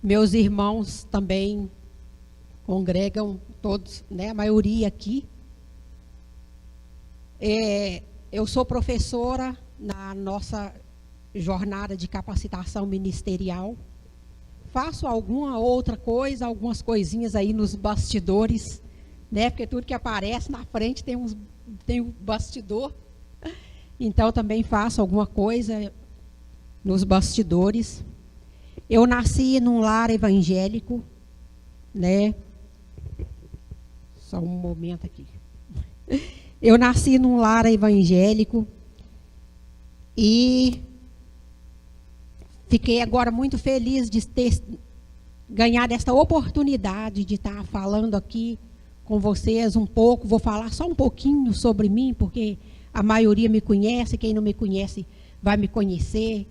Meus irmãos também congregam, todos, né, a maioria aqui. Eu sou professora na nossa jornada de capacitação ministerial. Faço alguma outra coisa, algumas coisinhas aí nos bastidores, né? Porque tudo que aparece na frente tem um bastidor. Então também faço alguma coisa nos bastidores. Eu nasci num lar evangélico, né? Só um momento aqui. Eu nasci num lar evangélico e fiquei agora muito feliz de ter ganhado esta oportunidade de estar falando aqui com vocês um pouco. Vou falar só um pouquinho sobre mim, porque a maioria me conhece. Quem não me conhece vai me conhecer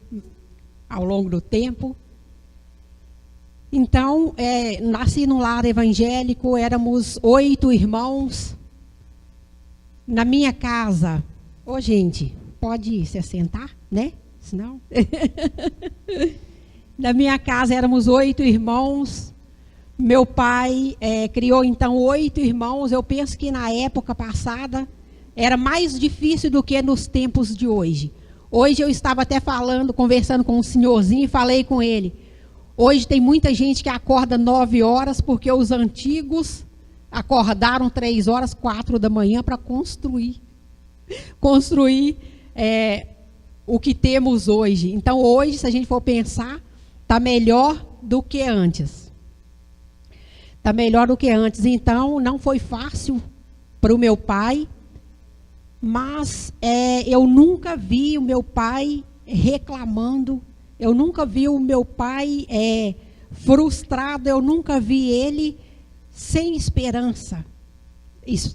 ao longo do tempo. Então, nasci num lar evangélico, éramos 8 irmãos. Na minha casa, gente, pode se assentar, né? Senão... Na minha casa éramos 8 irmãos. Meu pai criou então 8 irmãos. Eu penso que na época passada era mais difícil do que nos tempos de hoje. Hoje eu estava até conversando com um senhorzinho e falei com ele. Hoje tem muita gente que acorda 9 horas porque os antigos acordaram 3 horas, 4 da manhã para construir o que temos hoje. Então hoje, se a gente for pensar, está melhor do que antes. Está melhor do que antes. Então não foi fácil para o meu pai, mas eu nunca vi o meu pai reclamando. Eu nunca vi o meu pai frustrado, eu nunca vi ele sem esperança.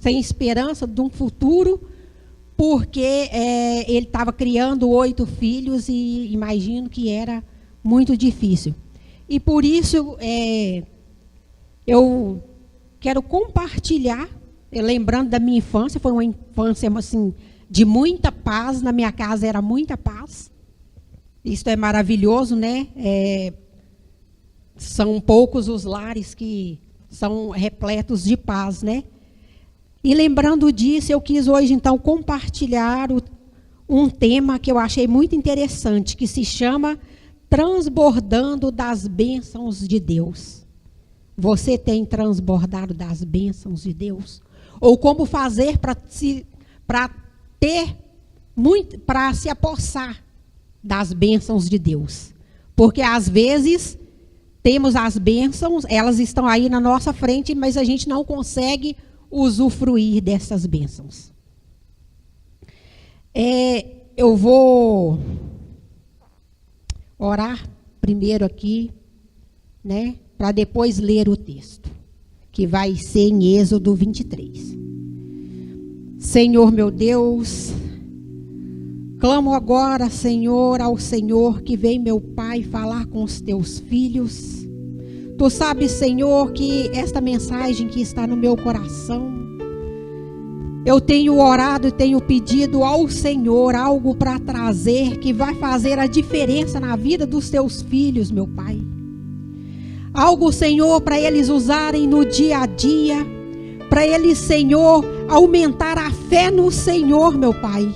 Sem esperança de um futuro, porque ele estava criando 8 filhos e imagino que era muito difícil. E por isso eu quero compartilhar, lembrando da minha infância. Foi uma infância assim, de muita paz. Na minha casa era muita paz. Isso é maravilhoso, né? São poucos os lares que são repletos de paz, né? E lembrando disso, eu quis hoje, então, compartilhar um tema que eu achei muito interessante, que se chama Transbordando das Bênçãos de Deus. Você tem transbordado das bênçãos de Deus? Ou como fazer para se apossar das bênçãos de Deus? Porque às vezes temos as bênçãos, elas estão aí na nossa frente, mas a gente não consegue usufruir dessas bênçãos. Eu vou orar primeiro aqui, né, para depois ler o texto, que vai ser em Êxodo 23. Senhor meu Deus, clamo agora, Senhor, ao Senhor que vem, meu Pai, falar com os teus filhos. Tu sabes, Senhor, que esta mensagem que está no meu coração, eu tenho orado e tenho pedido ao Senhor algo para trazer que vai fazer a diferença na vida dos teus filhos, meu Pai. Algo, Senhor, para eles usarem no dia a dia, para eles, Senhor, aumentar a fé no Senhor, meu Pai.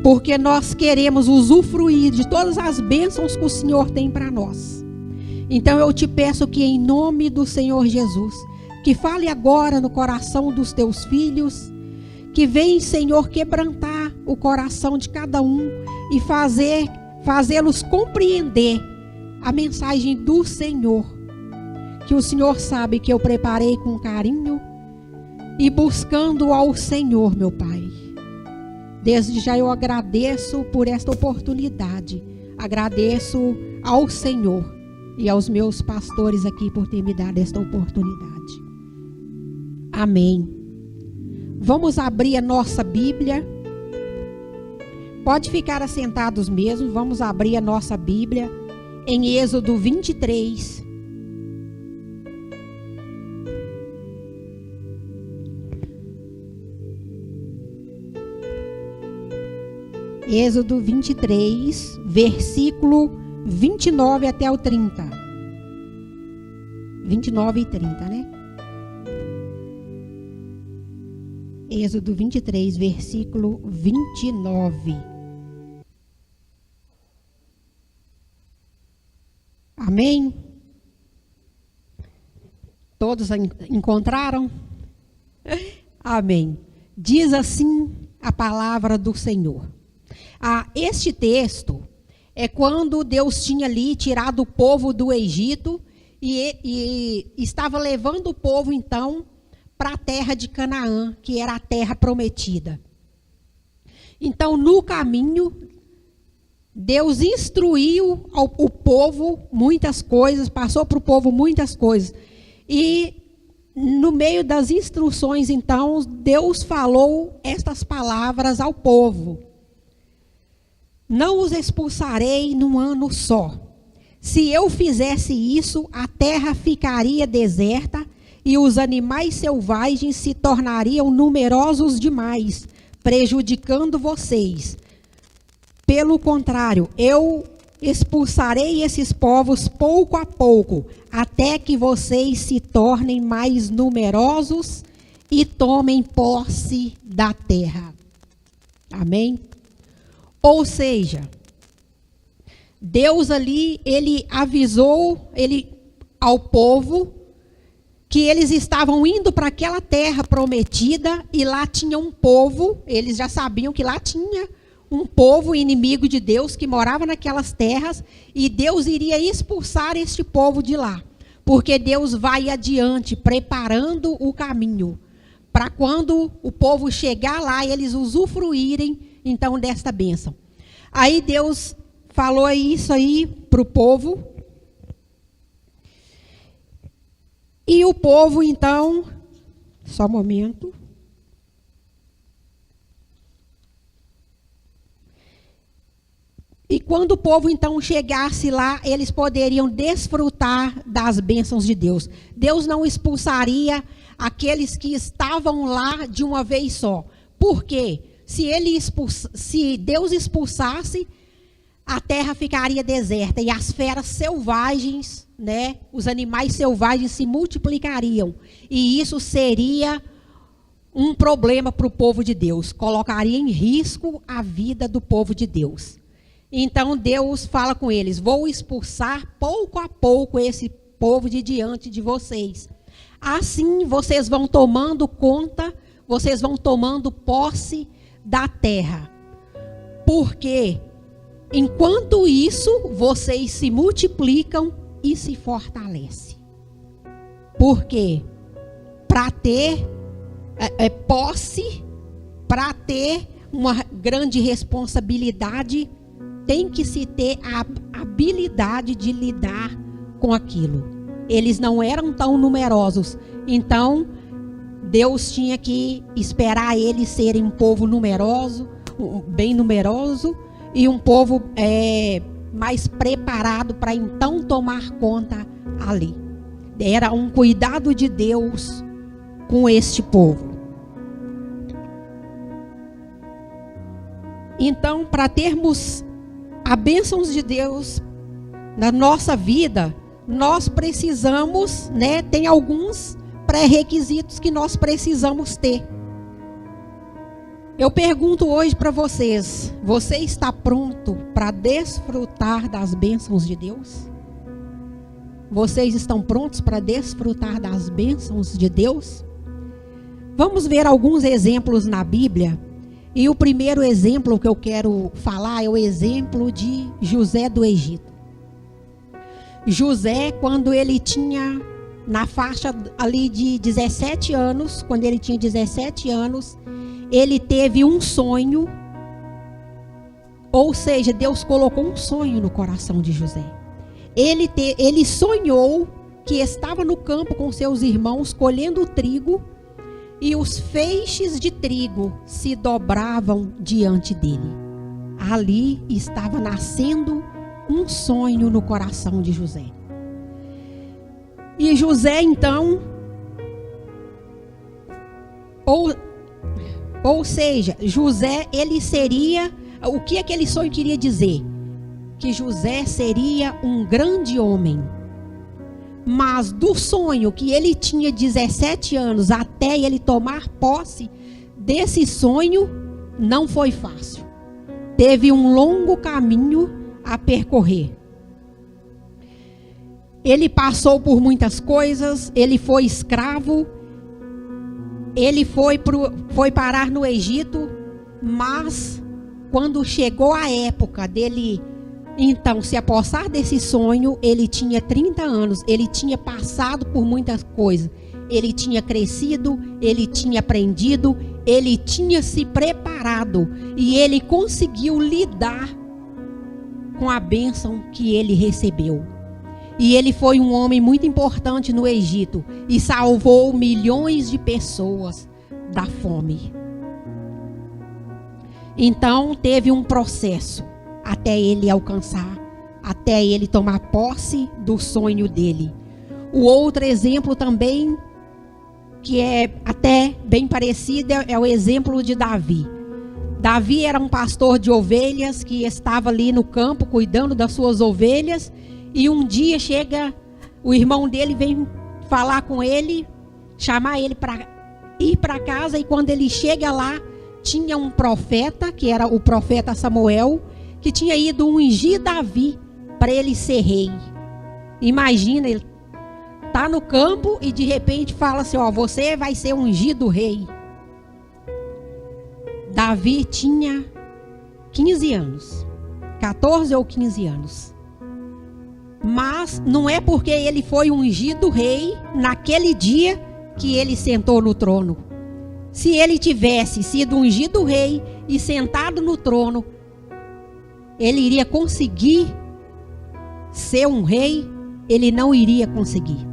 Porque nós queremos usufruir de todas as bênçãos que o Senhor tem para nós. Então eu te peço que em nome do Senhor Jesus, que fale agora no coração dos teus filhos, que vem, Senhor, quebrantar o coração de cada um e fazê-los compreender a mensagem do Senhor, que o Senhor sabe que eu preparei com carinho e buscando ao Senhor, meu Pai. Desde já eu agradeço por esta oportunidade, agradeço ao Senhor e aos meus pastores aqui por ter me dado esta oportunidade. Amém. Vamos abrir a nossa Bíblia. Pode ficar assentados mesmo. Vamos abrir a nossa Bíblia em Êxodo 23. Êxodo 23, versículo 29 até o 30. 29 e 30, né? Êxodo 23, versículo 29. Amém? Todos encontraram? Amém. Diz assim a palavra do Senhor. Este texto é quando Deus tinha ali tirado o povo do Egito e estava levando o povo, então, para a terra de Canaã, que era a terra prometida. Então, no caminho, Deus instruiu o povo muitas coisas, passou para o povo muitas coisas. E no meio das instruções, então, Deus falou estas palavras ao povo: não os expulsarei num ano só. Se eu fizesse isso, a terra ficaria deserta e os animais selvagens se tornariam numerosos demais, prejudicando vocês. Pelo contrário, eu expulsarei esses povos pouco a pouco, até que vocês se tornem mais numerosos e tomem posse da terra. Amém? Ou seja, Deus ali, ele avisou ao povo que eles estavam indo para aquela terra prometida e lá tinha um povo, eles já sabiam que lá tinha um povo inimigo de Deus que morava naquelas terras e Deus iria expulsar este povo de lá, porque Deus vai adiante, preparando o caminho, para quando o povo chegar lá, eles usufruírem, então, desta bênção. Aí Deus falou isso aí para o povo. E o povo, então, só um momento. E quando o povo, então, chegasse lá, eles poderiam desfrutar das bênçãos de Deus. Deus não expulsaria aqueles que estavam lá de uma vez só. Por quê? Se Deus expulsasse, a terra ficaria deserta e as feras selvagens, né, os animais selvagens se multiplicariam. E isso seria um problema para o povo de Deus, colocaria em risco a vida do povo de Deus. Então Deus fala com eles: vou expulsar pouco a pouco esse povo de diante de vocês. Assim vocês vão tomando conta, vocês vão tomando posse da terra. Porque enquanto isso, vocês se multiplicam e se fortalecem. Porque para ter posse, para ter uma grande responsabilidade, tem que se ter a habilidade de lidar com aquilo. Eles não eram tão numerosos, então Deus tinha que esperar eles serem um povo numeroso, bem numeroso, e um povo mais preparado para então tomar conta ali. Era um cuidado de Deus com este povo. Então, para termos a bênção de Deus na nossa vida, nós precisamos, né, tem alguns pré-requisitos que nós precisamos ter. Eu pergunto hoje para vocês: você está pronto para desfrutar das bênçãos de Deus? Vocês estão prontos para desfrutar das bênçãos de Deus? Vamos ver alguns exemplos na Bíblia. E o primeiro exemplo que eu quero falar é o exemplo de José do Egito. José, quando ele tinha na faixa ali de 17 anos, quando ele tinha 17 anos, ele teve um sonho, ou seja, Deus colocou um sonho no coração de José. Ele sonhou que estava no campo com seus irmãos colhendo o trigo e os feixes de trigo se dobravam diante dele. Ali estava nascendo um sonho no coração de José. E José, então, ou seja, José, ele seria, o que aquele sonho queria dizer? Que José seria um grande homem. Mas do sonho que ele tinha 17 anos até ele tomar posse desse sonho, não foi fácil. Teve um longo caminho a percorrer. Ele passou por muitas coisas, ele foi escravo, ele foi parar no Egito, mas quando chegou a época dele então se apossar desse sonho, ele tinha 30 anos, ele tinha passado por muitas coisas, ele tinha crescido, ele tinha aprendido, ele tinha se preparado e ele conseguiu lidar com a bênção que ele recebeu. E ele foi um homem muito importante no Egito e salvou milhões de pessoas da fome. Então teve um processo até ele alcançar, até ele tomar posse do sonho dele. O outro exemplo também, que é até bem parecido, é o exemplo de Davi. Davi era um pastor de ovelhas que estava ali no campo cuidando das suas ovelhas. E um dia chega, o irmão dele vem falar com ele, chamar ele para ir para casa. E quando ele chega lá, tinha um profeta, que era o profeta Samuel, que tinha ido ungir Davi para ele ser rei. Imagina, ele tá no campo e de repente fala assim, ó, você vai ser ungido rei. Davi tinha 15 anos, 14 ou 15 anos. Mas não é porque ele foi ungido rei naquele dia que ele sentou no trono. Se ele tivesse sido ungido rei e sentado no trono, ele iria conseguir ser um rei? Ele não iria conseguir.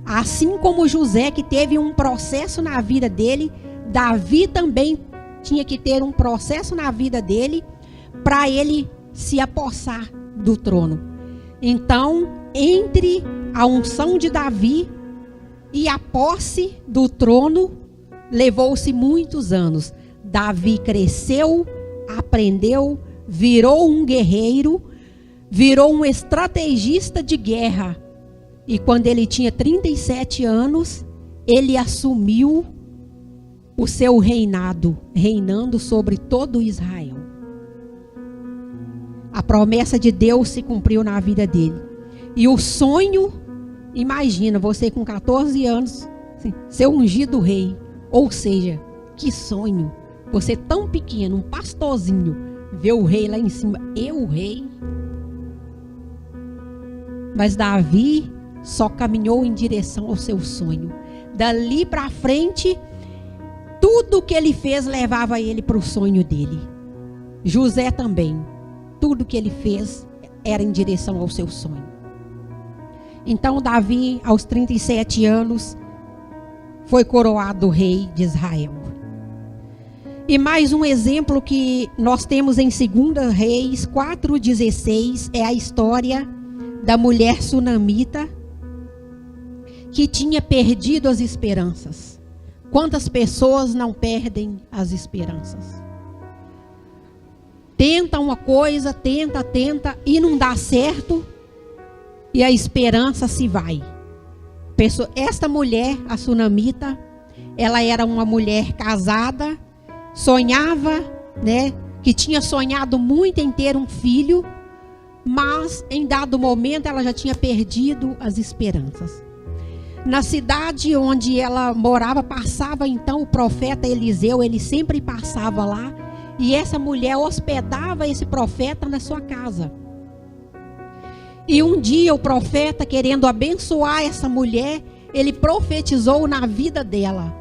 Assim como José, que teve um processo na vida dele, Davi também tinha que ter um processo na vida dele para ele se apossar do trono. Então, entre a unção de Davi e a posse do trono, levou-se muitos anos. Davi cresceu, aprendeu, virou um guerreiro, virou um estrategista de guerra. E quando ele tinha 37 anos, ele assumiu o seu reinado, reinando sobre todo Israel. A promessa de Deus se cumpriu na vida dele. E o sonho, imagina, você com 14 anos, ser ungido rei. Ou seja, que sonho. Você tão pequeno, um pastorzinho, ver o rei lá em cima. Eu, o rei. Mas Davi só caminhou em direção ao seu sonho. Dali para frente, tudo que ele fez levava ele para o sonho dele. José também. Tudo que ele fez era em direção ao seu sonho. Então Davi, aos 37 anos, foi coroado rei de Israel. E mais um exemplo que nós temos em 2 Reis 4:16 é a história da mulher sunamita que tinha perdido as esperanças. Quantas pessoas não perdem as esperanças? Tenta uma coisa, tenta e não dá certo e a esperança se vai. Esta mulher, a sunamita, ela era uma mulher casada, sonhava, né, que tinha sonhado muito em ter um filho, mas em dado momento ela já tinha perdido as esperanças. Na cidade onde ela morava, passava então o profeta Eliseu, ele sempre passava lá, e essa mulher hospedava esse profeta na sua casa. E um dia o profeta, querendo abençoar essa mulher, ele profetizou na vida dela: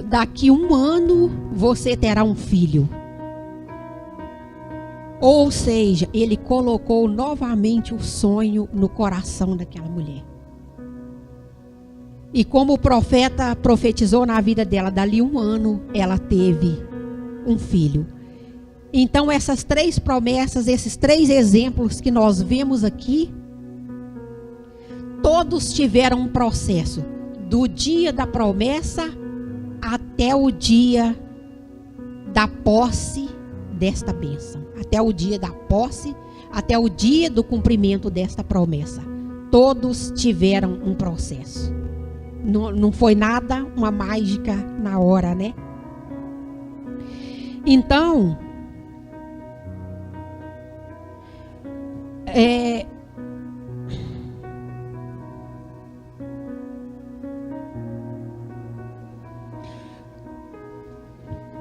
daqui 1 ano você terá um filho. Ou seja, ele colocou novamente o sonho no coração daquela mulher. E como o profeta profetizou na vida dela, dali 1 ano ela teve um filho. Então essas 3 promessas, esses 3 exemplos que nós vemos aqui, todos tiveram um processo, do dia da promessa até o dia da posse desta bênção, até o dia da posse, até o dia do cumprimento desta promessa. todos tiveram um processo. Não foi nada uma mágica na hora, né? Então,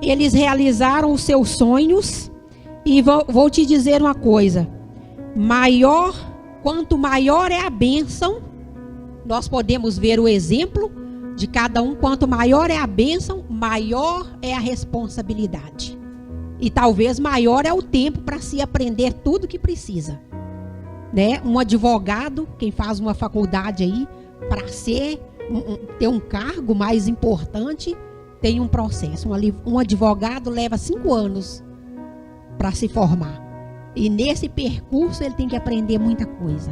eles realizaram os seus sonhos, e vou te dizer uma coisa: quanto maior é a bênção, nós podemos ver o exemplo de cada um. Quanto maior é a bênção, maior é a responsabilidade. E talvez maior é o tempo para se aprender tudo que precisa, né? Um advogado, quem faz uma faculdade aí, para ter um cargo mais importante, tem um processo. Um advogado leva 5 anos para se formar. E nesse percurso ele tem que aprender muita coisa.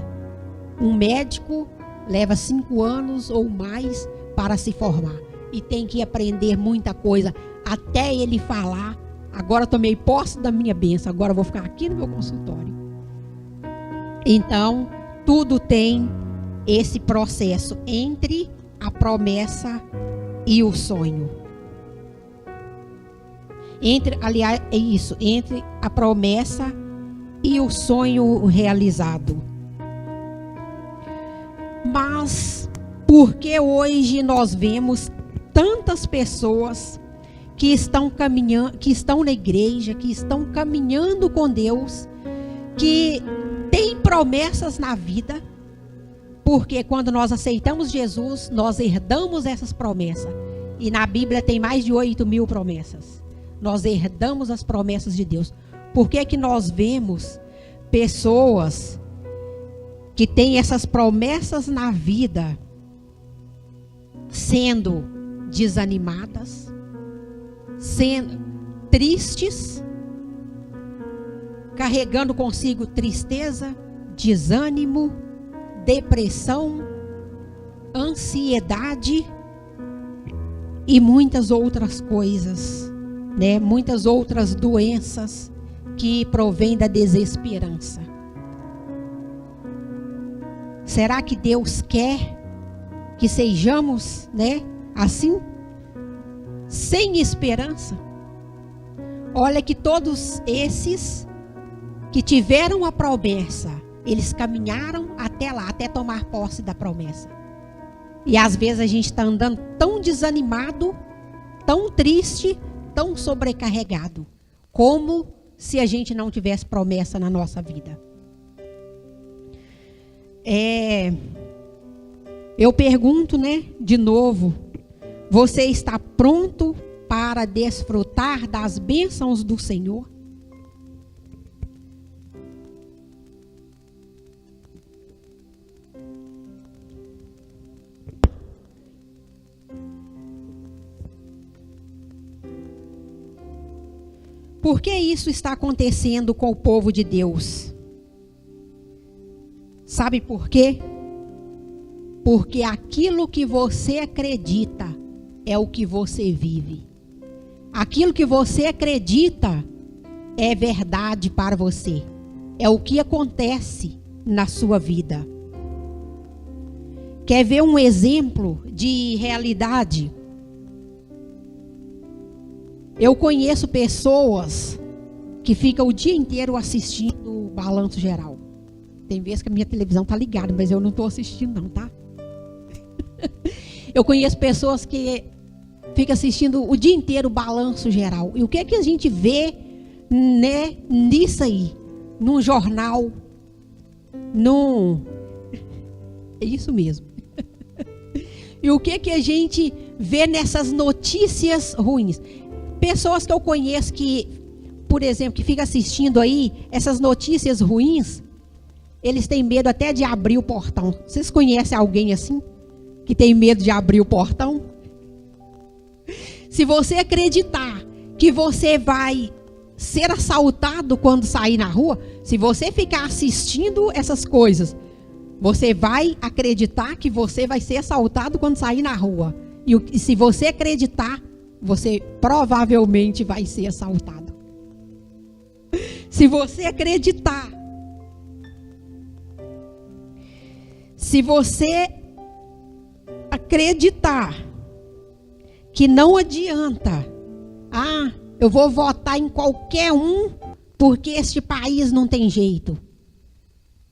Um médico leva 5 anos ou mais para se formar. E tem que aprender muita coisa até ele falar: agora tomei posse da minha bênção, agora vou ficar aqui no meu consultório. Então, tudo tem esse processo entre a promessa e o sonho. Entre a promessa e o sonho realizado. Mas por que hoje nós vemos tantas pessoas que estão caminhando, que estão na igreja, que estão caminhando com Deus, que têm promessas na vida? Porque quando nós aceitamos Jesus, nós herdamos essas promessas. E na Bíblia tem mais de 8.000 promessas. Nós herdamos as promessas de Deus. Por que que nós vemos pessoas que têm essas promessas na vida sendo desanimadas, sendo tristes, carregando consigo tristeza, desânimo, depressão, ansiedade e muitas outras coisas, né? Muitas outras doenças que provêm da desesperança. Será que Deus quer que sejamos, né, assim, sem esperança? Olha que todos esses que tiveram a promessa, eles caminharam até lá, até tomar posse da promessa. E às vezes a gente está andando tão desanimado, tão triste, tão sobrecarregado, como se a gente não tivesse promessa na nossa vida. Eu pergunto, né, de novo: você está pronto para desfrutar das bênçãos do Senhor? Por que isso está acontecendo com o povo de Deus? Sabe por quê? Porque aquilo que você acredita é o que você vive. Aquilo que você acredita é verdade para você. É o que acontece na sua vida. Quer ver um exemplo de realidade? Eu conheço pessoas que ficam o dia inteiro assistindo o Balanço Geral. Tem vezes que a minha televisão tá ligada, mas eu não estou assistindo não, tá? Eu conheço pessoas que ficam assistindo o dia inteiro o Balanço Geral. E o que é que a gente vê, né, nisso aí? Num jornal, É isso mesmo. E o que é que a gente vê nessas notícias ruins? Pessoas que eu conheço que, por exemplo, que ficam assistindo aí essas notícias ruins, eles têm medo até de abrir o portão. Vocês conhecem alguém assim? Que tem medo de abrir o portão? Se você acreditar que você vai ser assaltado quando sair na rua, se você ficar assistindo essas coisas, você vai acreditar que você vai ser assaltado quando sair na rua. E se você acreditar, você provavelmente vai ser assaltado. Se você acreditar, Se você acreditar que não adianta, eu vou votar em qualquer um porque este país não tem jeito,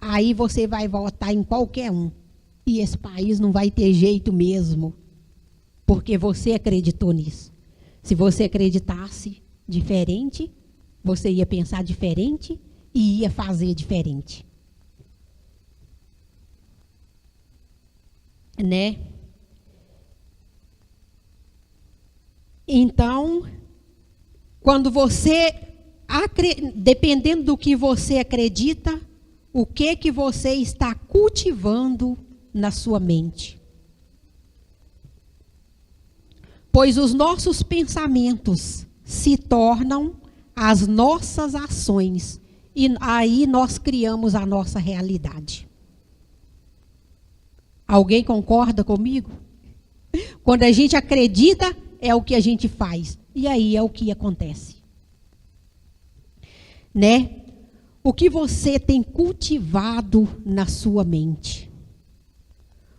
aí você vai votar em qualquer um e esse país não vai ter jeito mesmo, porque você acreditou nisso. Se você acreditasse diferente, você ia pensar diferente e ia fazer diferente. Né? Então, quando você, dependendo do que você acredita, o que você está cultivando na sua mente. Pois os nossos pensamentos se tornam as nossas ações e aí nós criamos a nossa realidade. Alguém concorda comigo? Quando a gente acredita, é o que a gente faz. E aí é o que acontece. Né? O que você tem cultivado na sua mente?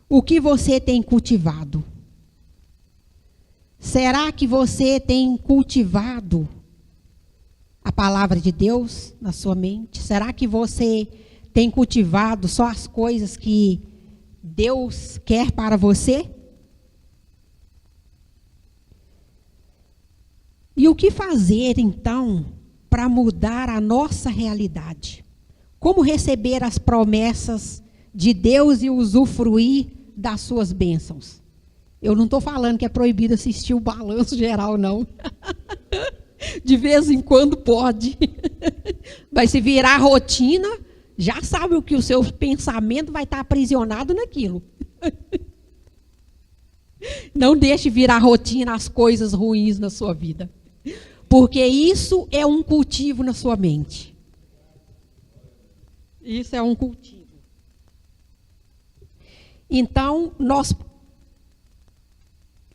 O que você tem cultivado? Será que você tem cultivado a palavra de Deus na sua mente? Será que você tem cultivado só as coisas que Deus quer para você? E o que fazer, então, para mudar a nossa realidade? Como receber as promessas de Deus e usufruir das suas bênçãos? Eu não estou falando que é proibido assistir o balanço geral, não. De vez em quando pode. Mas se virar rotina, já sabe o que o seu pensamento vai estar aprisionado naquilo. Não deixe virar rotina as coisas ruins na sua vida. Porque isso é um cultivo na sua mente. Isso é um cultivo. Então,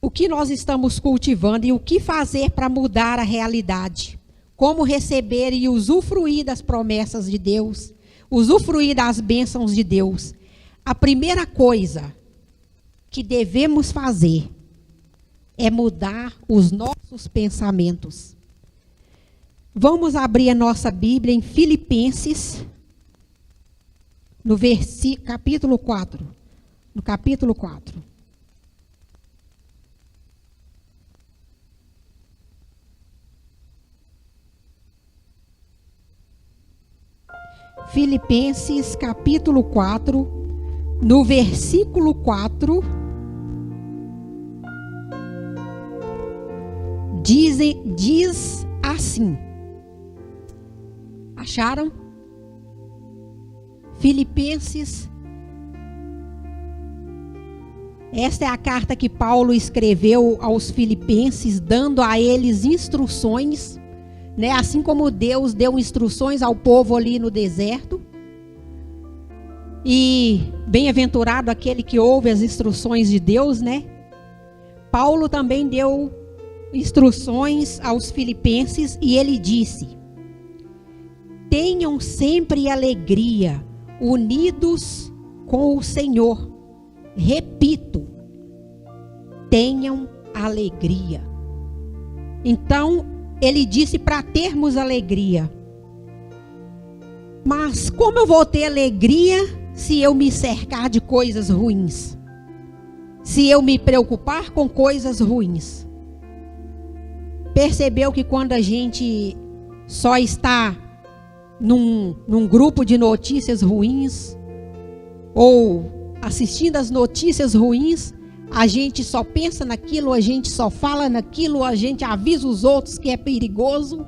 o que nós estamos cultivando e o que fazer para mudar a realidade? Como receber e usufruir das promessas de Deus? Usufruir das bênçãos de Deus? A primeira coisa que devemos fazer é mudar os nossos pensamentos. Vamos abrir a nossa Bíblia em Filipenses, no capítulo 4. No capítulo 4. Filipenses, capítulo 4, no versículo 4, diz assim. Acharam? Filipenses. Esta é a carta que Paulo escreveu aos filipenses, dando a eles instruções, né? Assim como Deus deu instruções ao povo ali no deserto. E bem-aventurado aquele que ouve as instruções de Deus, né? Paulo também deu instruções aos filipenses e ele disse: tenham sempre alegria, unidos com o Senhor. Repito, tenham alegria. Então, ele disse para termos alegria. Mas como eu vou ter alegria se eu me cercar de coisas ruins? Se eu me preocupar com coisas ruins? Percebeu que quando a gente só está num grupo de notícias ruins, ou assistindo as notícias ruins, a gente só pensa naquilo, a gente só fala naquilo, a gente avisa os outros que é perigoso.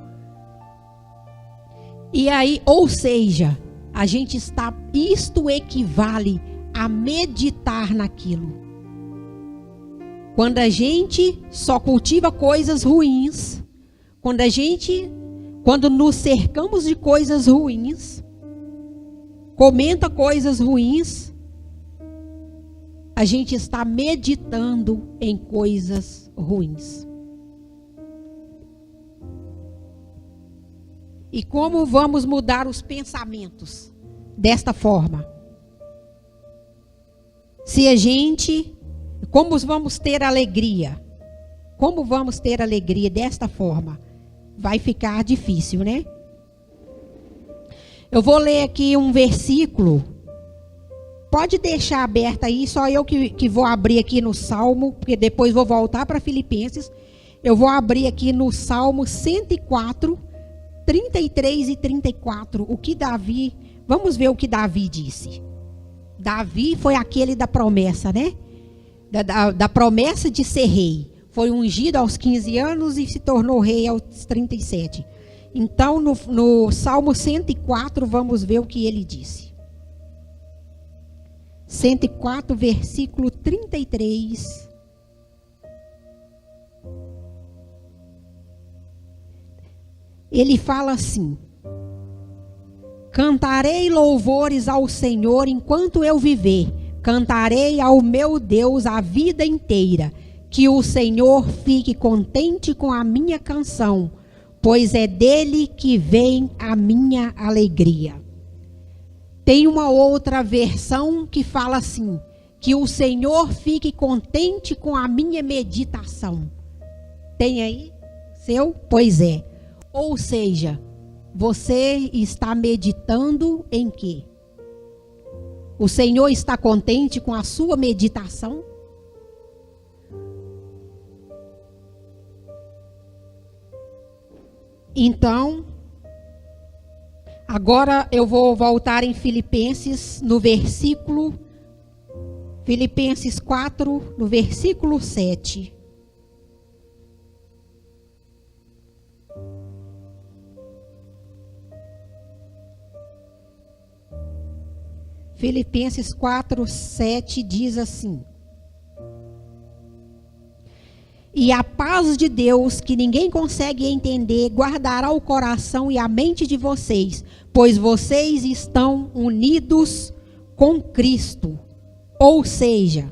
E aí, ou seja, a gente está, isto equivale a meditar naquilo. Quando a gente só cultiva coisas ruins, quando nos cercamos de coisas ruins, comenta coisas ruins, a gente está meditando em coisas ruins. E como vamos mudar os pensamentos desta forma? Como vamos ter alegria? Como vamos ter alegria desta forma? Vai ficar difícil, né? Eu vou ler aqui um versículo. Pode deixar aberto aí, só eu que vou abrir aqui no Salmo, porque depois vou voltar para Filipenses. Eu vou abrir aqui no Salmo 104, 33 e 34. Vamos ver o que Davi disse. Davi foi aquele da promessa, né? Da promessa de ser rei. Foi ungido aos 15 anos e se tornou rei aos 37. Então, no Salmo 104, vamos ver o que ele disse. 104, versículo 33. Ele fala assim: cantarei louvores ao Senhor enquanto eu viver. Cantarei ao meu Deus a vida inteira. Que o Senhor fique contente com a minha canção, pois é dele que vem a minha alegria. Tem uma outra versão que fala assim: que o Senhor fique contente com a minha meditação. Tem aí? Seu? Pois é. Ou seja, você está meditando em quê? O Senhor está contente com a sua meditação? Então, agora eu vou voltar em Filipenses, Filipenses 4, no versículo 7. Filipenses 4, 7 diz assim: e a paz de Deus, que ninguém consegue entender, guardará o coração e a mente de vocês, pois vocês estão unidos com Cristo. Ou seja,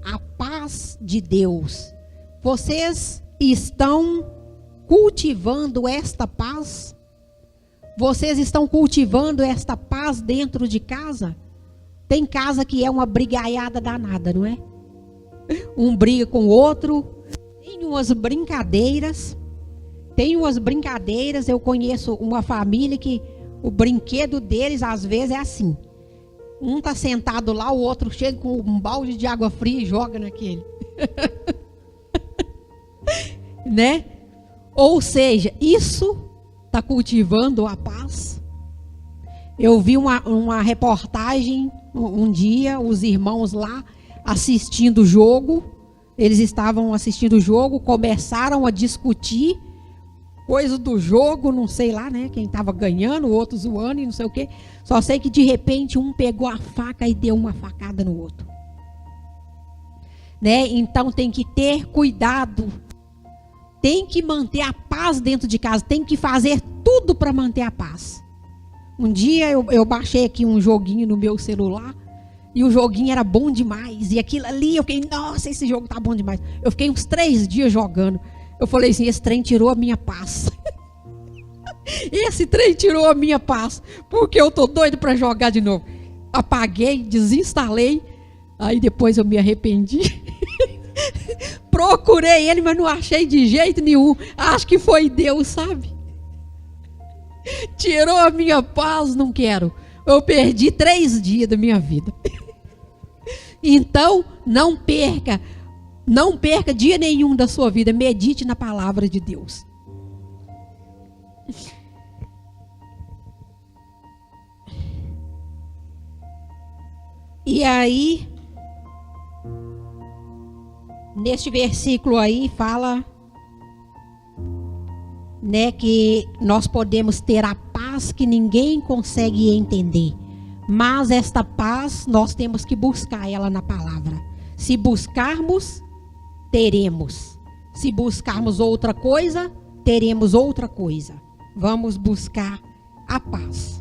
a paz de Deus. Vocês estão cultivando esta paz? Vocês estão cultivando esta paz dentro de casa? Tem casa que é uma brigaiada danada, não é? Um briga com o outro. Tem umas brincadeiras. Eu conheço uma família que o brinquedo deles às vezes é assim. Um tá sentado lá, o outro chega com um balde de água fria e joga naquele. Né? Ou seja, isso está cultivando a paz. Eu vi uma reportagem um dia, os irmãos lá assistindo o jogo. Eles estavam assistindo o jogo, começaram a discutir coisa do jogo, não sei lá, né? Quem estava ganhando, o outro zoando e não sei o quê. Só sei que de repente um pegou a faca e deu uma facada no outro. Né? Então tem que ter cuidado. Tem que manter a paz dentro de casa. Tem que fazer tudo para manter a paz. Um dia eu baixei aqui um joguinho no meu celular. E o joguinho era bom demais. E aquilo ali, eu fiquei, nossa, esse jogo tá bom demais. Eu fiquei uns 3 dias jogando. Eu falei assim, esse trem tirou a minha paz. Esse trem tirou a minha paz. Porque eu tô doido para jogar de novo. Apaguei, desinstalei. Aí depois eu me arrependi. Procurei ele, mas não achei de jeito nenhum. Acho que foi Deus, sabe? Tirou a minha paz, não quero. Eu perdi 3 dias da minha vida. Então, não perca dia nenhum da sua vida. Medite na palavra de Deus. E aí, neste versículo aí fala, né, que nós podemos ter a paz que ninguém consegue entender. Mas esta paz nós temos que buscar ela na palavra. Se buscarmos, teremos. Se buscarmos outra coisa, teremos outra coisa. Vamos buscar a paz.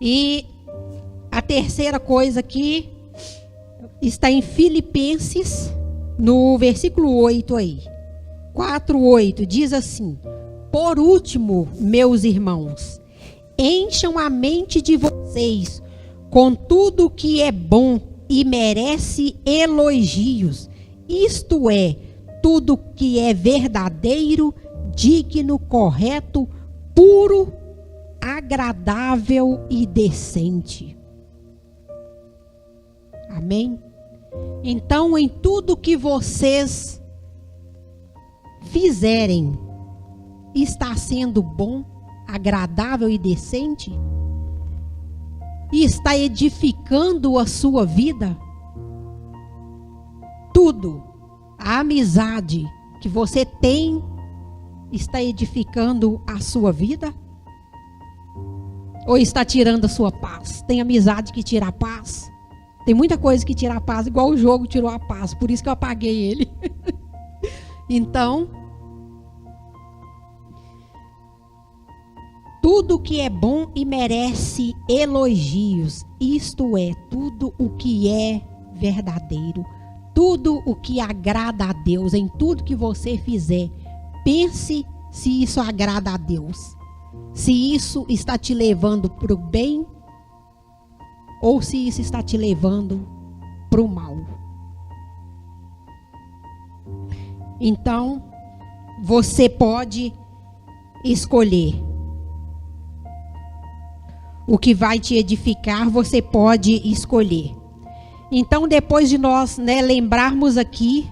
E a terceira coisa aqui está em Filipenses, no versículo 8 aí. 4:8 diz assim: por último, meus irmãos, encham a mente de vocês com tudo que é bom e merece elogios, isto é, tudo que é verdadeiro, digno, correto, puro, agradável e decente. Amém? Então, em tudo que vocês fizerem, está sendo bom, agradável e decente? E está edificando a sua vida? Tudo, a amizade que você tem, está edificando a sua vida? Ou está tirando a sua paz? Tem amizade que tira a paz? Tem muita coisa que tira a paz, igual o jogo tirou a paz, por isso que eu apaguei ele. Então, tudo que é bom e merece elogios, isto é, tudo o que é verdadeiro, tudo o que agrada a Deus, em tudo que você fizer, pense se isso agrada a Deus, se isso está te levando para o bem ou se isso está te levando para o mal. Então, você pode escolher. O que vai te edificar, você pode escolher. Então, depois de nós, lembrarmos aqui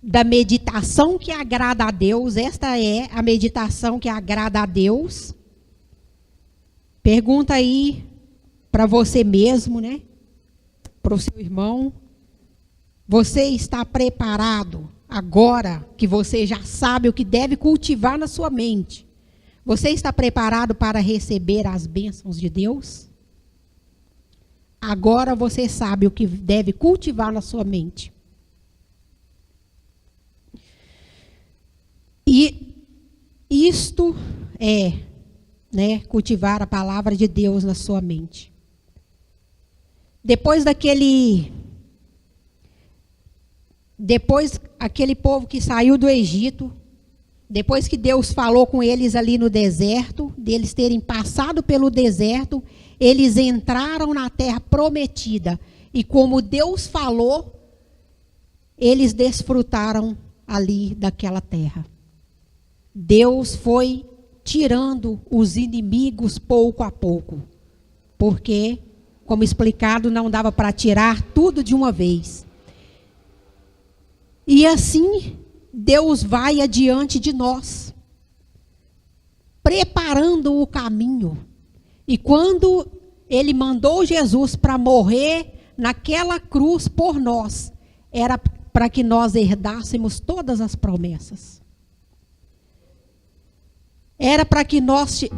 da meditação que agrada a Deus, esta é a meditação que agrada a Deus. Pergunta aí para você mesmo, para o seu irmão. Você está preparado agora que você já sabe o que deve cultivar na sua mente? Você está preparado para receber as bênçãos de Deus? Agora você sabe o que deve cultivar na sua mente. E isto é, cultivar a palavra de Deus na sua mente. Depois aquele povo que saiu do Egito, depois que Deus falou com eles ali no deserto, deles terem passado pelo deserto, eles entraram na terra prometida. E como Deus falou, eles desfrutaram ali daquela terra. Deus foi tirando os inimigos pouco a pouco. Porque, como explicado, não dava para tirar tudo de uma vez. E assim, Deus vai adiante de nós, preparando o caminho. E quando Ele mandou Jesus para morrer naquela cruz por nós, era para que nós herdássemos todas as promessas. Era para que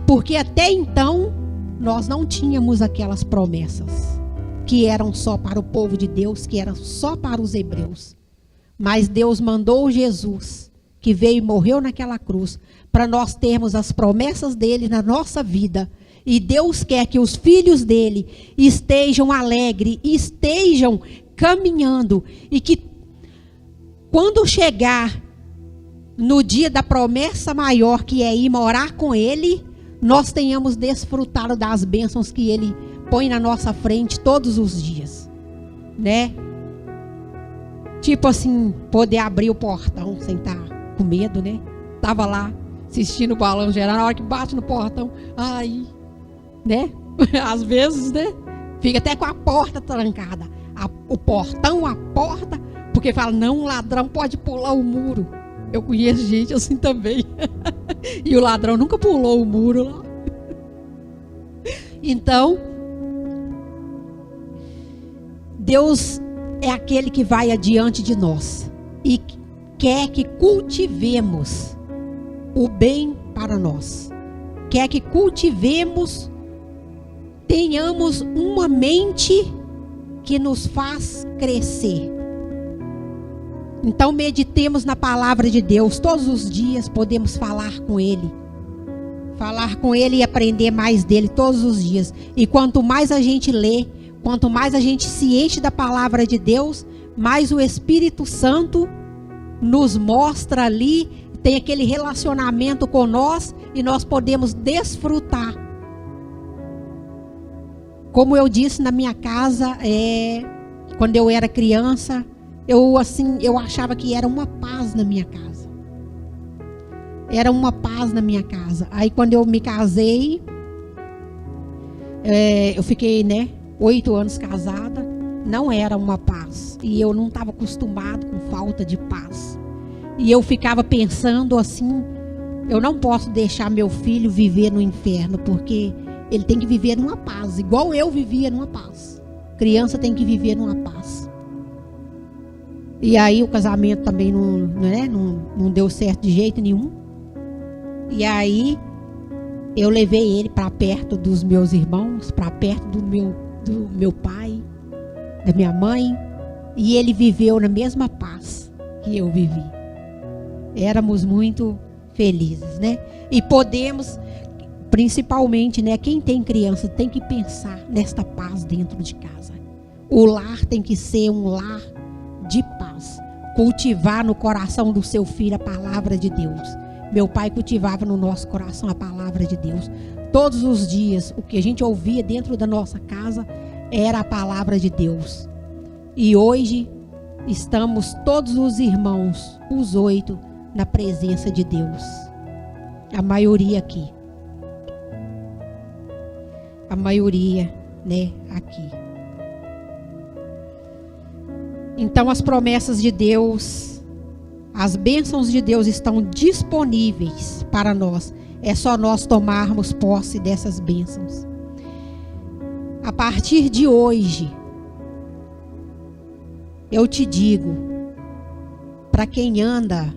porque até então, nós não tínhamos aquelas promessas, que eram só para o povo de Deus, que eram só para os hebreus. Mas Deus mandou Jesus, que veio e morreu naquela cruz, para nós termos as promessas dele na nossa vida. E Deus quer que os filhos dele estejam alegres, estejam caminhando. E que quando chegar no dia da promessa maior, que é ir morar com ele, nós tenhamos desfrutado das bênçãos que ele põe na nossa frente todos os dias. Tipo assim, poder abrir o portão sem estar com medo, Tava lá, assistindo o balão geral, na hora que bate no portão, aí, Às vezes, fica até com a porta trancada. O portão, a porta, porque fala, não, o ladrão pode pular o muro. Eu conheço gente assim também. E o ladrão nunca pulou o muro lá. Então, Deus é aquele que vai adiante de nós e quer que cultivemos o bem para nós. Quer que cultivemos, tenhamos uma mente que nos faz crescer. Então meditemos na palavra de Deus. Todos os dias podemos falar com Ele. Falar com Ele e aprender mais dele todos os dias. E quanto mais a gente lê, quanto mais a gente se enche da palavra de Deus, mais o Espírito Santo nos mostra ali, tem aquele relacionamento com nós e nós podemos desfrutar Como eu disse, na minha casa, quando eu era criança, eu achava que era uma paz na minha casa. Era uma paz na minha casa. Aí quando eu me casei, eu fiquei, 8 anos casada, não era uma paz. E eu não estava acostumado com falta de paz. E eu ficava pensando assim, eu não posso deixar meu filho viver no inferno, porque ele tem que viver numa paz, igual eu vivia numa paz. Criança tem que viver numa paz. E aí o casamento também não deu certo de jeito nenhum. E aí eu levei ele para perto dos meus irmãos, para perto do meu pai, da minha mãe, e ele viveu na mesma paz que eu vivi. Éramos muito felizes, E podemos, principalmente, quem tem criança tem que pensar nesta paz dentro de casa. O lar tem que ser um lar de paz. Cultivar no coração do seu filho a palavra de Deus. Meu pai cultivava no nosso coração a palavra de Deus. Todos os dias, o que a gente ouvia dentro da nossa casa era a palavra de Deus. E hoje estamos todos os irmãos, os 8, na presença de Deus. A maioria aqui. A maioria, aqui. Então as promessas de Deus, as bênçãos de Deus estão disponíveis para nós. É só nós tomarmos posse dessas bênçãos. A partir de hoje, eu te digo, para quem anda,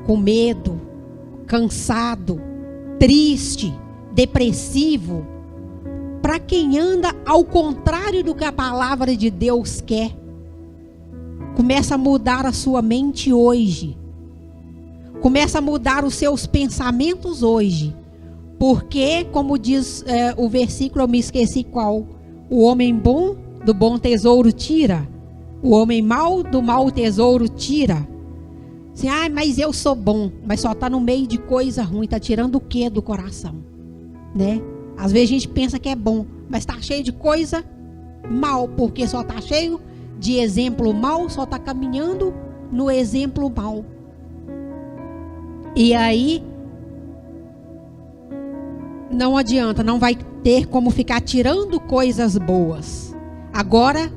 com medo, cansado, triste, depressivo, para quem anda ao contrário do que a palavra de Deus quer, começa a mudar a sua mente hoje. Começa a mudar os seus pensamentos hoje. Porque, como diz o versículo, eu me esqueci qual. O homem bom do bom tesouro tira. O homem mau do mau tesouro tira. Assim, mas eu sou bom. Mas só está no meio de coisa ruim. Está tirando o que do coração? Às vezes a gente pensa que é bom, mas está cheio de coisa mal. Porque só está cheio de exemplo mal. Só está caminhando no exemplo mal. E aí não adianta, não vai ter como ficar tirando coisas boas. Agora,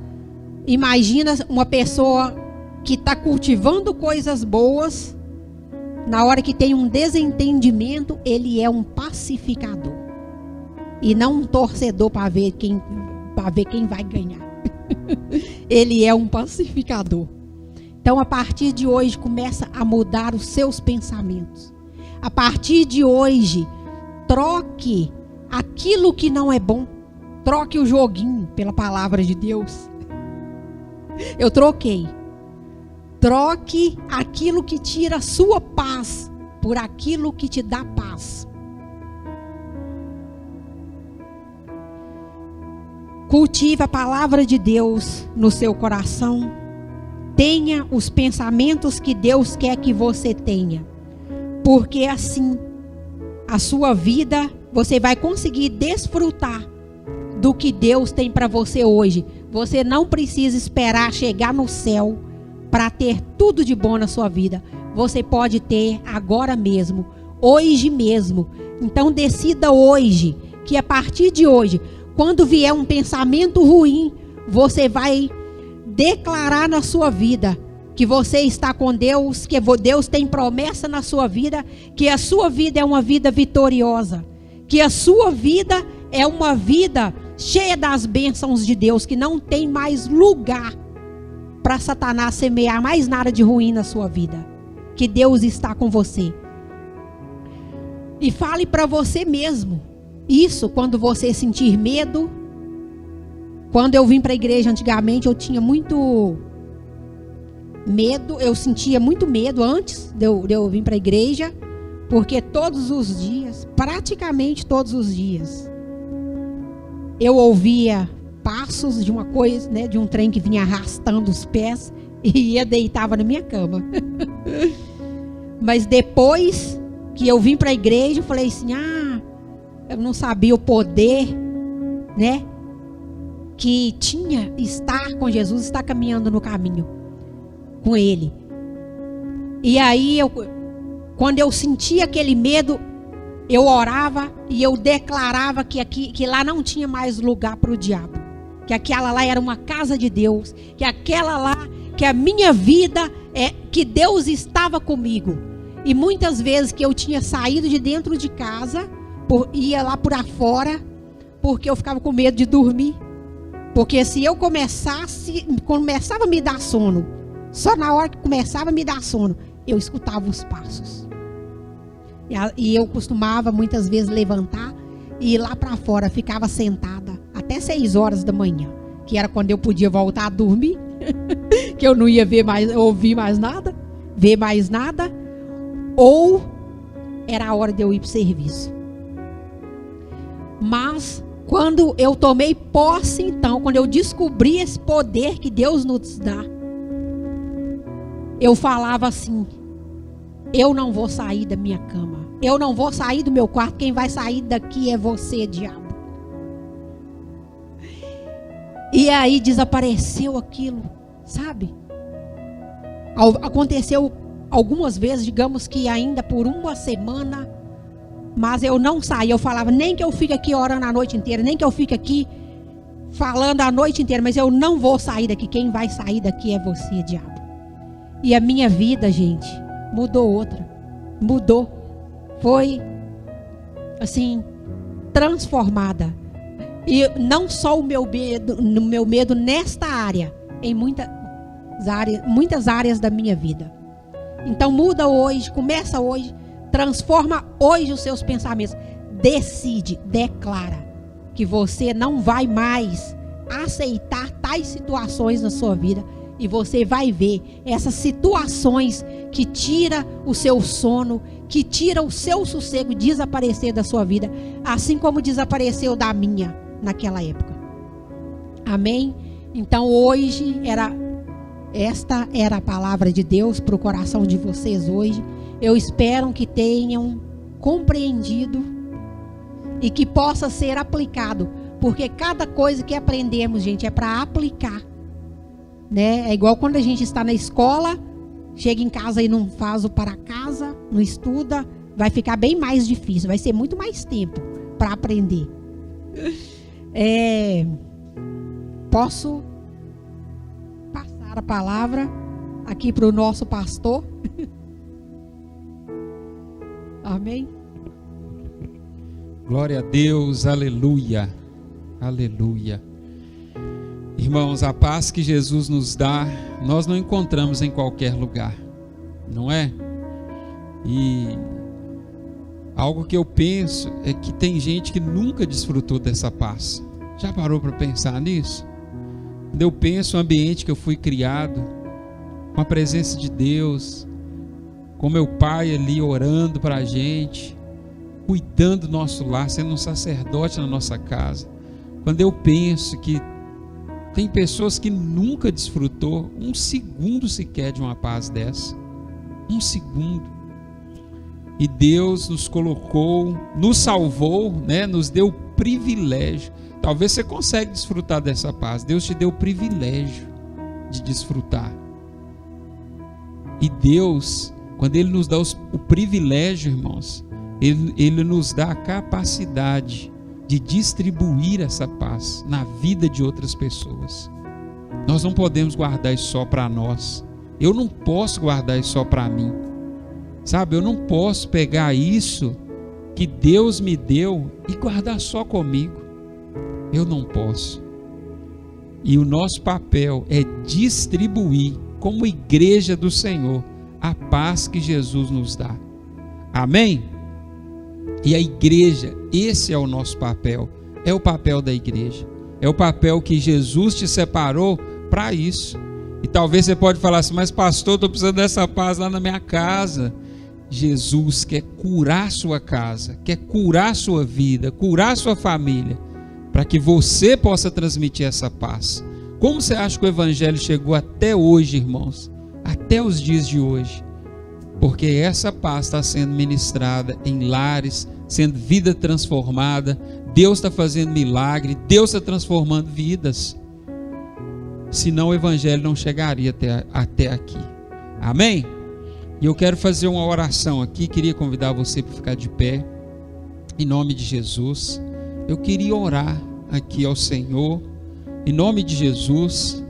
imagina uma pessoa que está cultivando coisas boas, na hora que tem um desentendimento, ele é um pacificador. E não um torcedor para ver quem vai ganhar. Ele é um pacificador. Então, a partir de hoje, começa a mudar os seus pensamentos. A partir de hoje, troque aquilo que não é bom. Troque o joguinho pela palavra de Deus. Eu troquei. Troque aquilo que tira a sua paz por aquilo que te dá paz. Cultive a palavra de Deus no seu coração. Tenha os pensamentos que Deus quer que você tenha. Porque assim, a sua vida, você vai conseguir desfrutar do que Deus tem para você hoje. Você não precisa esperar chegar no céu para ter tudo de bom na sua vida. Você pode ter agora mesmo, hoje mesmo. Então decida hoje, que a partir de hoje, quando vier um pensamento ruim, você vai declarar na sua vida que você está com Deus, que Deus tem promessa na sua vida, que a sua vida é uma vida vitoriosa, que a sua vida é uma vida cheia das bênçãos de Deus, que não tem mais lugar para Satanás semear mais nada de ruim na sua vida, que Deus está com você. E fale para você mesmo isso quando você sentir medo. Quando eu vim para a igreja antigamente, eu tinha muito medo, eu sentia muito medo antes de eu vir para a igreja, porque todos os dias, praticamente todos os dias, eu ouvia passos de uma coisa, de um trem que vinha arrastando os pés e deitava na minha cama. Mas depois que eu vim para a igreja, eu falei assim, eu não sabia o poder né? Que tinha estar com Jesus, estar caminhando no caminho com Ele. E aí, quando eu sentia aquele medo, eu orava e eu declarava que lá não tinha mais lugar para o diabo. Que aquela lá era uma casa de Deus. Que aquela lá, que a minha vida, que Deus estava comigo. E muitas vezes que eu tinha saído de dentro de casa, ia lá por fora, porque eu ficava com medo de dormir. Porque se eu começava a me dar sono, só na hora que começava a me dar sono, eu escutava os passos. E eu costumava muitas vezes levantar e ir lá para fora, ficava sentada até 6 horas da manhã, que era quando eu podia voltar a dormir, que eu não ia ouvir mais nada, ver mais nada, ou era a hora de eu ir para o serviço. Mas quando eu tomei posse, então, quando eu descobri esse poder que Deus nos dá, eu falava assim: eu não vou sair da minha cama, eu não vou sair do meu quarto, quem vai sair daqui é você, diabo. E aí desapareceu aquilo, sabe? Aconteceu algumas vezes, digamos que ainda por uma semana, mas eu não saí. Eu falava: nem que eu fique aqui orando a noite inteira, nem que eu fique aqui falando a noite inteira, mas eu não vou sair daqui, quem vai sair daqui é você, diabo. E a minha vida, gente, mudou. Foi assim, transformada. E não só o meu medo nesta área, em muitas áreas da minha vida. Então muda hoje, começa hoje, transforma hoje os seus pensamentos. Decide, declara que você não vai mais aceitar tais situações na sua vida. E você vai ver essas situações que tira o seu sono, que tira o seu sossego, desaparecer da sua vida, assim como desapareceu da minha naquela época. Amém? Então hoje esta era a palavra de Deus para o coração de vocês hoje. Eu espero que tenham compreendido e que possa ser aplicado, porque cada coisa que aprendemos, gente, é para aplicar. Né? É igual quando a gente está na escola, chega em casa e não faz o para casa, não estuda, vai ficar bem mais difícil, vai ser muito mais tempo para aprender. Posso passar a palavra aqui para o nosso pastor? Amém? Glória a Deus, aleluia, aleluia. Irmãos, a paz que Jesus nos dá, nós não encontramos em qualquer lugar, não é? E algo que eu penso é que tem gente que nunca desfrutou dessa paz. Já parou para pensar nisso? Quando eu penso no ambiente que eu fui criado, com a presença de Deus, com meu pai ali orando para a gente, cuidando do nosso lar, sendo um sacerdote na nossa casa. Quando eu penso que tem pessoas que nunca desfrutou um segundo sequer de uma paz dessa. Um segundo. E Deus nos colocou, nos salvou, né? Nos deu o privilégio. Talvez você consiga desfrutar dessa paz. Deus te deu o privilégio de desfrutar. E Deus, quando Ele nos dá o privilégio, irmãos, Ele nos dá a capacidade de distribuir essa paz na vida de outras pessoas. Nós não podemos guardar isso só para nós. Eu não posso guardar isso só para mim. Sabe, eu não posso pegar isso que Deus me deu e guardar só comigo. Eu não posso. E o nosso papel é distribuir, como igreja do Senhor, a paz que Jesus nos dá. Amém? E a igreja, esse é o nosso papel, é o papel da igreja, é o papel que Jesus te separou para isso. E talvez você pode falar assim: mas pastor, estou precisando dessa paz lá na minha casa. Jesus quer curar sua casa, quer curar sua vida, curar sua família, para que você possa transmitir essa paz. Como você acha que o evangelho chegou até hoje, irmãos? Até os dias de hoje. Porque essa paz está sendo ministrada em lares, sendo vida transformada, Deus está fazendo milagre, Deus está transformando vidas. Senão o evangelho não chegaria até aqui. Amém? E eu quero fazer uma oração aqui, queria convidar você para ficar de pé, em nome de Jesus. Eu queria orar aqui ao Senhor, em nome de Jesus.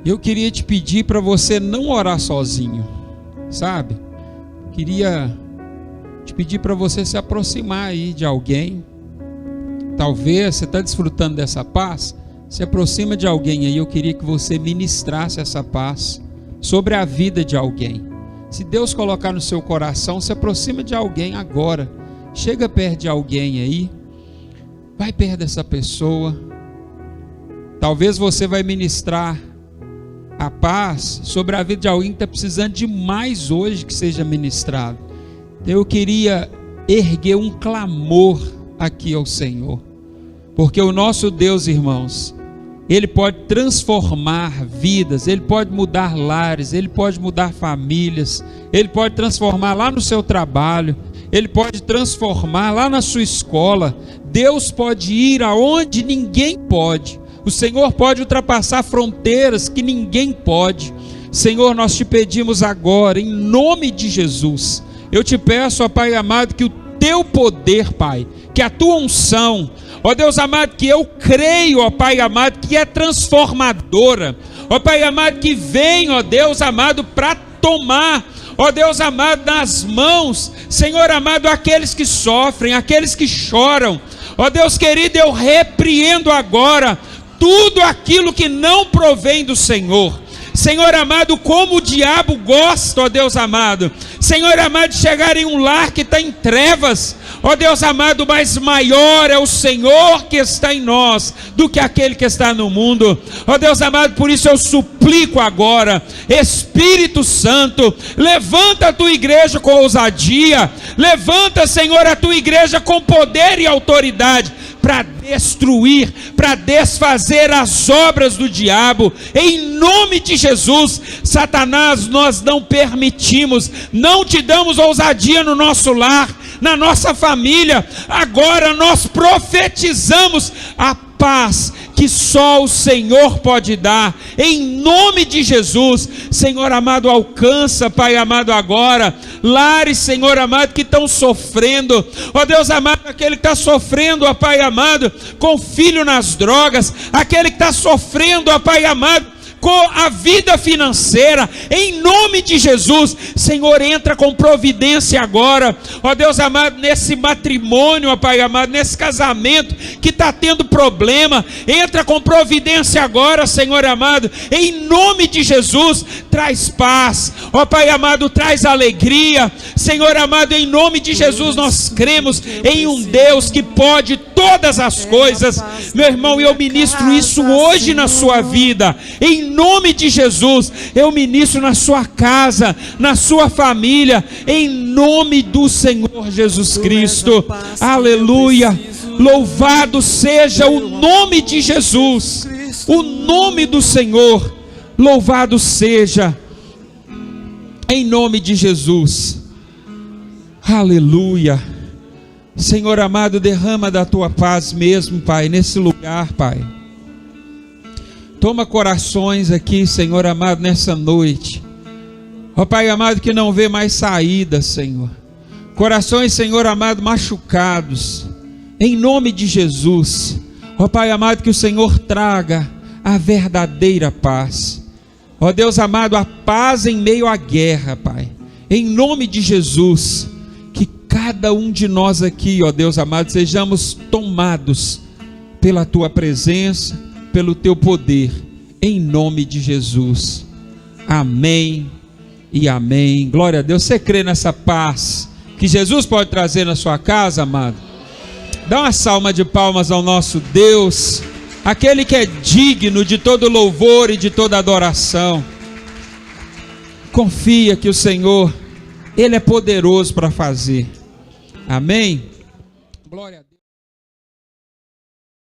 Eu queria te pedir para você não orar sozinho, sabe? Queria te pedir para você se aproximar aí de alguém. Talvez você está desfrutando dessa paz, se aproxima de alguém aí. Eu queria que você ministrasse essa paz sobre a vida de alguém. Se Deus colocar no seu coração, se aproxima de alguém agora. Chega perto de alguém aí, vai perto dessa pessoa. Talvez você vai ministrar a paz sobre a vida de alguém que está precisando de mais hoje que seja ministrado. Então eu queria erguer um clamor aqui ao Senhor, porque o nosso Deus, irmãos, Ele pode transformar vidas, Ele pode mudar lares, Ele pode mudar famílias, Ele pode transformar lá no seu trabalho, Ele pode transformar lá na sua escola. Deus pode ir aonde ninguém pode. O Senhor pode ultrapassar fronteiras que ninguém pode. Senhor, nós te pedimos agora, em nome de Jesus, eu te peço, ó Pai amado, que o teu poder, Pai, que a tua unção, ó Deus amado, que eu creio, ó Pai amado, que é transformadora, ó Pai amado, que vem, ó Deus amado, para tomar, ó Deus amado, nas mãos, Senhor amado, aqueles que sofrem, aqueles que choram, ó Deus querido, eu repreendo agora tudo aquilo que não provém do Senhor. Senhor amado, como o diabo gosta, ó Deus amado, Senhor amado, de chegar em um lar que está em trevas, ó Deus amado, mas maior é o Senhor que está em nós do que aquele que está no mundo, ó Deus amado. Por isso eu suplico agora, Espírito Santo, levanta a tua igreja com ousadia, levanta, Senhor, a tua igreja com poder e autoridade, para destruir, para desfazer as obras do diabo, em nome de Jesus. Satanás, nós não permitimos, não te damos ousadia no nosso lar, na nossa família. Agora nós profetizamos a paz que só o Senhor pode dar, em nome de Jesus. Senhor amado, alcança, Pai amado, agora lares, Senhor amado, que estão sofrendo, ó Deus amado, aquele que está sofrendo, ó Pai amado, com filho nas drogas, aquele que está sofrendo, ó Pai amado, com a vida financeira, em nome de Jesus. Senhor, entra com providência agora, ó Deus amado, nesse matrimônio, ó Pai amado, nesse casamento que está tendo problema, entra com providência agora, Senhor amado, em nome de Jesus. Traz paz, ó Pai amado, traz alegria, Senhor amado, em nome de Jesus. Nós cremos em um Deus que pode todas as coisas, meu irmão, e eu ministro isso hoje na sua vida, em nome de Jesus. Eu ministro na sua casa, na sua família, em nome do Senhor Jesus Cristo. Aleluia. Louvado seja o nome de Jesus, o nome do Senhor. Louvado seja, em nome de Jesus. Aleluia. Senhor amado, derrama da tua paz mesmo, Pai, nesse lugar, Pai. Toma corações aqui, Senhor amado, nessa noite. Ó Pai amado, que não vê mais saída, Senhor. Corações, Senhor amado, machucados, em nome de Jesus. Ó Pai amado, que o Senhor traga a verdadeira paz. Ó Deus amado, a paz em meio à guerra, Pai. Em nome de Jesus, que cada um de nós aqui, ó Deus amado, sejamos tomados pela tua presença, pelo teu poder, em nome de Jesus. Amém e amém. Glória a Deus. Você crê nessa paz que Jesus pode trazer na sua casa, amado? Dá uma salva de palmas ao nosso Deus, aquele que é digno de todo louvor e de toda adoração. Confia que o Senhor, Ele é poderoso para fazer. Amém? Glória a Deus.